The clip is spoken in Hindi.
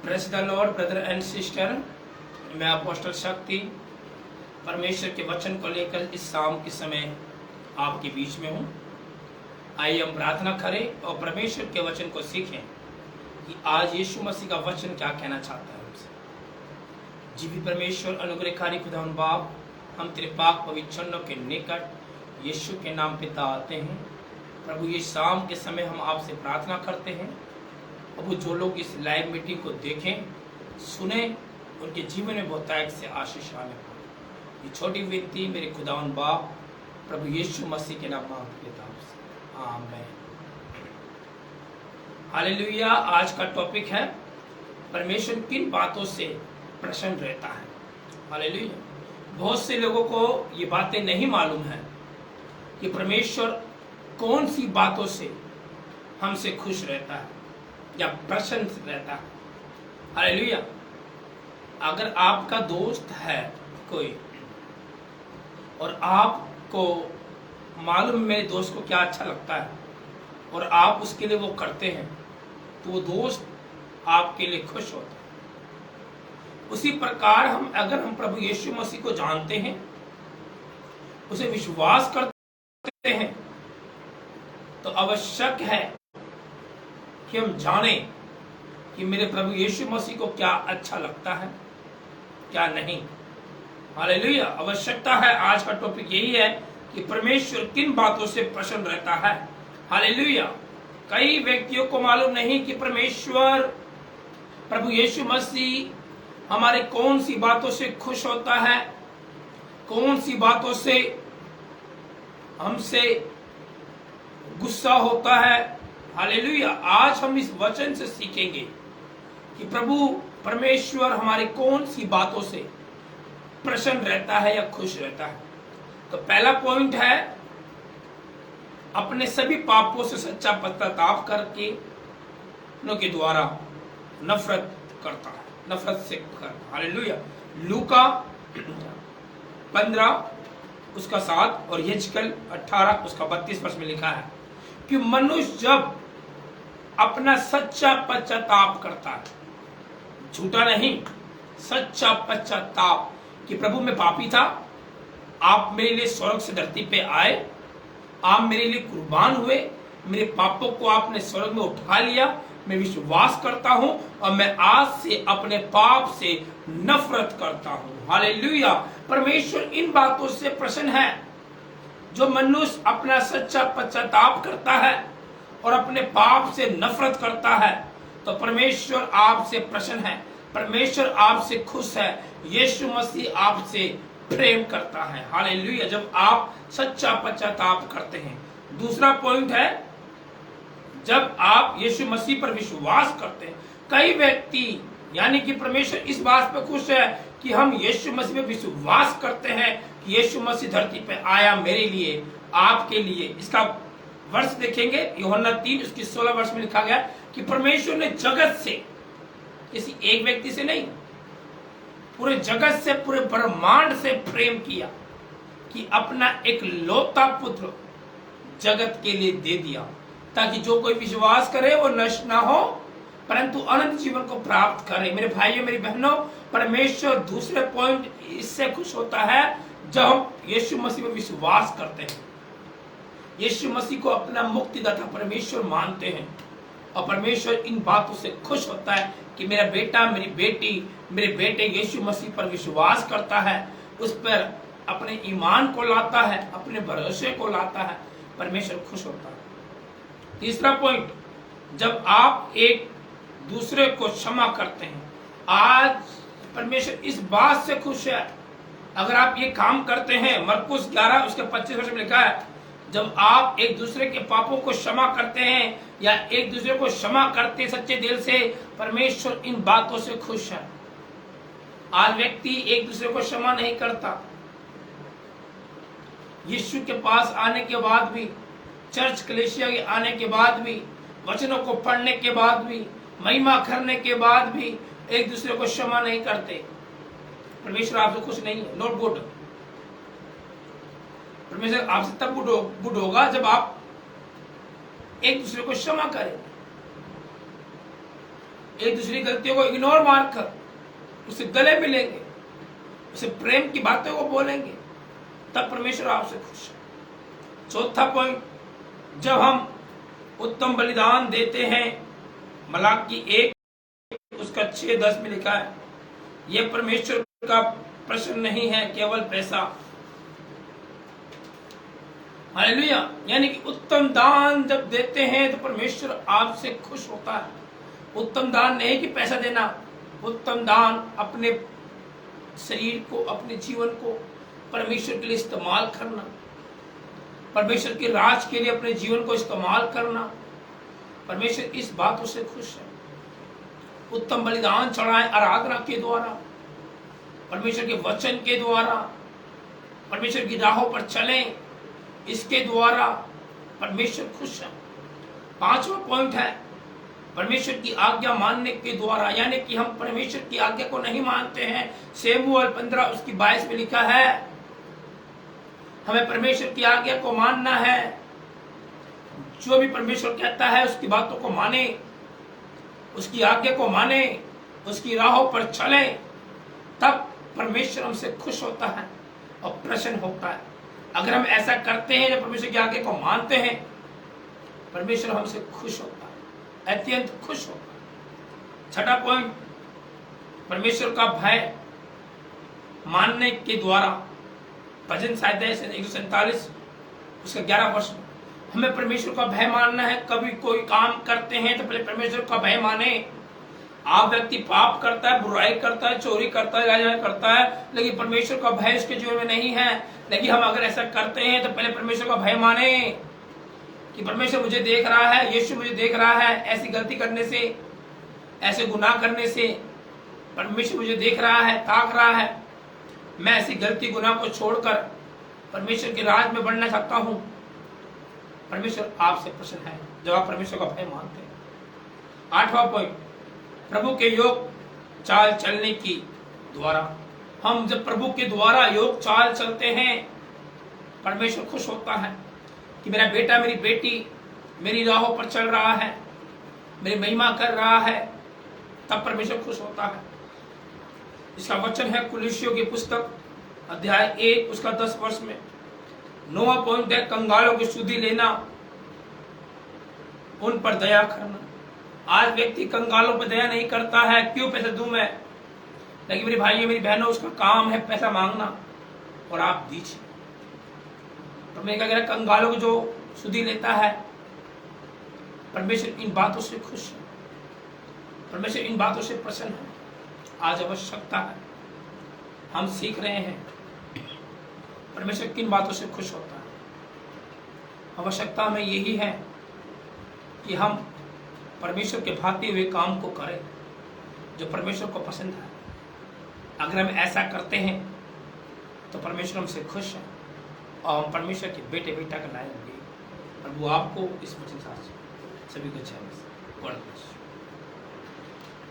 Praise the Lord brother and sister. मैं अपोस्टल शक्ति परमेश्वर के वचन को लेकर इस शाम के समय आपके बीच में हूँ। आइए हम प्रार्थना करें और परमेश्वर के वचन को सीखें कि आज यीशु मसीह का वचन क्या कहना चाहता है हमसे। जीवित परमेश्वर अनुग्रहकारी खुदावंद बाप, हम तेरे पाक पवित्र चरणों के निकट यीशु के नाम पिता आते हैं। प्रभु, ये शाम के समय हम आपसे प्रार्थना करते हैं। प्रभु, जो लोग इस लाइव मीटिंग को देखें सुने, उनके जीवन में बहुतायत से आशीष आने पाए। ये छोटी विनती मेरे खुदावंद बाप प्रभु यीशु मसीह के नाम मांगते हैं आपसे, आमीन। हालेलुया। आज का टॉपिक है परमेश्वर किन बातों से प्रसन्न रहता है। हालेलुया। बहुत से लोगों को ये बातें नहीं मालूम है कि परमेश्वर कौन सी बातों से हमसे खुश रहता है या प्रसन्न रहता है। हालेलुया। अगर आपका दोस्त है कोई और आपको मालूम मेरे दोस्त को क्या अच्छा लगता है और आप उसके लिए वो करते हैं, तो वो दोस्त आपके लिए खुश होता है। उसी प्रकार अगर हम प्रभु यीशु मसीह को जानते हैं, उसे विश्वास करते हैं, तो आवश्यक है कि हम जानें कि मेरे प्रभु यीशु मसीह को क्या अच्छा लगता है, क्या नहीं। हालेलुया। आवश्यकता है। आज का टॉपिक यही है कि परमेश्वर किन बातों से प्रसन्न रहता है। हालेलुया। कई व्यक्तियों को मालूम नहीं कि परमेश्वर प्रभु यीशु मसीह हमारे कौन सी बातों से खुश होता है, कौन सी बातों से हमसे गुस्सा होता है। हालेलुया। आज हम इस वचन से सीखेंगे कि प्रभु परमेश्वर हमारे कौन सी बातों से प्रसन्न रहता है या खुश रहता है। तो पहला पॉइंट है, अपने सभी पापों से सच्चा पश्चाताप करके उनके द्वारा नफरत करता है, नफरत से करता। हालेलुया। लूका 15 उसका 7 और यजकल 18 उसका 32 वर्ष में लिखा है कि मनुष्य जब अपना सच्चा पश्चाताप करता है, झूठा नहीं, सच्चा पश्चाताप कि प्रभु मैं पापी था, आप मेरे लिए स्वर्ग से धरती पे आए, आप मेरे लिए कुर्बान हुए, मेरे पापों को आपने स्वर्ग में उठा लिया, मैं विश्वास करता हूं और मैं आज से अपने पाप से नफरत करता हूं। हालेलुया। परमेश्वर इन बातों से प्रसन्न है। जो मनुष्य अपना सच्चा पश्चाताप करता है और अपने पाप से नफरत करता है, तो परमेश्वर आपसे प्रसन्न है, परमेश्वर आपसे खुश है, यीशु मसीह आपसे प्रेम करता है। हालेलुया। जब आप सच्चा पश्चाताप करते हैं। दूसरा पॉइंट है, जब आप यीशु मसीह पर विश्वास करते हैं। कई व्यक्ति यानी कि परमेश्वर इस बात पर खुश है कि हम यीशु मसीह में विश्वास करते हैं कि यीशु मसीह धरती पे आया मेरे लिए, आपके लिए। इसका वर्ष देखेंगे, यूहन्ना 3 उसकी 16 वर्ष में लिखा गया कि परमेश्वर ने जगत से, किसी एक व्यक्ति से नहीं, पूरे जगत से, पूरे ब्रह्मांड से प्रेम किया कि अपना एक लौता पुत्र जगत के लिए दे दिया, ताकि जो कोई विश्वास करे वो नष्ट ना हो परंतु अनंत जीवन को प्राप्त करे। मेरे भाइयों मेरी बहनों, परमेश्वर दूसरे पॉइंट इससे खुश होता है जब हम यीशु मसीह में विश्वास करते हैं, यीशु मसीह को अपना मुक्तिदाता परमेश्वर मानते हैं, और परमेश्वर इन बातों से खुश होता है कि मेरा बेटा, मेरी बेटी, मेरे बेटे यीशु मसीह पर विश्वास करता है, उस पर अपने ईमान को लाता है, अपने भरोसे को लाता है, परमेश्वर खुश होता है। तीसरा पॉइंट, जब आप एक दूसरे को क्षमा करते हैं। आज परमेश्वर इस बात से खुश है, अगर आप ये काम करते हैं, मरकुस 11 उसके 25 वर्ष में लिखा है, जब आप एक दूसरे के पापों को क्षमा करते हैं या एक दूसरे को क्षमा करते हैं सच्चे दिल से, परमेश्वर इन बातों से खुश है। आज व्यक्ति एक दूसरे को क्षमा नहीं करता। यीशु के पास आने के बाद भी, चर्च कलीसिया के आने के बाद भी, वचनों को पढ़ने के बाद भी, महिमा करने के बाद भी एक दूसरे को क्षमा नहीं करते। परमेश्वर आपसे खुश नहीं है। Not good. परमेश्वर आपसे तब गुड होगा जब आप एक दूसरे को क्षमा करें। एक दूसरी गलतियों को इग्नोर मारकर उसे गले मिलेंगे, उसे प्रेम की बातों को बोलेंगे, तब परमेश्वर आपसे खुश है। चौथा पॉइंट, जब हम उत्तम बलिदान देते हैं, मलाकी 1 उसका 6-10 में लिखा है, यह परमेश्वर का प्रश्न नहीं है केवल पैसा। हालेलुया। यानी कि उत्तम दान जब देते हैं तो परमेश्वर आपसे खुश होता है। उत्तम दान नहीं कि पैसा देना, उत्तम दान अपने शरीर को, अपने जीवन को परमेश्वर के लिए इस्तेमाल करना, परमेश्वर के राज के लिए अपने जीवन को इस्तेमाल करना। परमेश्वर इस बातों से खुश है। उत्तम बलिदान चढ़ाएं आराधना के द्वारा, परमेश्वर के वचन के द्वारा, परमेश्वर की राहों पर चलें, इसके द्वारा परमेश्वर खुश है। 5वां पॉइंट है, परमेश्वर की आज्ञा मानने के द्वारा, यानी कि हम परमेश्वर की आज्ञा को नहीं मानते हैं। शमूएल 15 उसकी 22 में लिखा है, हमें परमेश्वर की आज्ञा को मानना है। जो भी परमेश्वर कहता है उसकी बातों को माने, उसकी आज्ञा को माने, उसकी राहों पर चले, तब परमेश्वर हमसे खुश होता है और प्रसन्न होता है। अगर हम ऐसा करते हैं, जब परमेश्वर की आज्ञा को मानते हैं, परमेश्वर हमसे खुश होता है, अत्यंत खुश होता है। 6ठा पॉइंट, परमेश्वर का भय मानने के द्वारा, भजन संहिता 147 उसका 11 वर्ष, हमें परमेश्वर का भय मानना है। कभी कोई काम करते हैं तो पहले परमेश्वर का भय माने। आप व्यक्ति पाप करता है, बुराई करता है, चोरी करता है, गाली करता है, लेकिन परमेश्वर का भय उसके जीवन में नहीं है। लेकिन हम अगर ऐसा करते हैं तो पहले परमेश्वर का भय माने कि परमेश्वर मुझे देख रहा है, यीशु मुझे देख रहा है। ऐसी गलती करने से, ऐसे गुनाह करने से परमेश्वर मुझे देख रहा है, ताक रहा है। मैं ऐसी गलती गुनाह को छोड़कर परमेश्वर के राज में बढ़ना चाहता हूं। परमेश्वर आपसे प्रसन्न है जब आप परमेश्वर का भय मानते हैं। 8वां पॉइंट, प्रभु के योग चाल चलने की द्वारा, हम जब प्रभु के द्वारा योग चाल चलते हैं, परमेश्वर खुश होता है कि मेरा बेटा, मेरी बेटी मेरी राहों पर चल रहा है, मेरी महिमा कर रहा है, तब परमेश्वर खुश होता है। इसका वचन है कुलुस्सियों की पुस्तक अध्याय 1 उसका 10 वर्ष में। 9वां पॉइंट है, कंगालों की सुधि लेना, उन पर दया करना। आज व्यक्ति कंगालों पर दया नहीं करता है, क्यों? पैसा दूं मैं, लेकिन मेरे भाइयों मेरी बहनों, उसका काम है पैसा मांगना और आप दीजिए। तो मैं क्या कह रहा, कंगालों को जो सुधि लेता है, परमेश्वर इन बातों से खुश है, परमेश्वर इन बातों से प्रसन्न है। आज आवश्यकता है, हम सीख रहे हैं परमेश्वर किन बातों से खुश होता है। आवश्यकता हमें यही है कि हम परमेश्वर के भाते हुए काम को करें जो परमेश्वर को पसंद है। अगर हम ऐसा करते हैं तो परमेश्वर हमसे खुश है और हम परमेश्वर के बेटे बेटा का लायक होंगे। प्रभु आपको इस वचन से सभी को अच्छा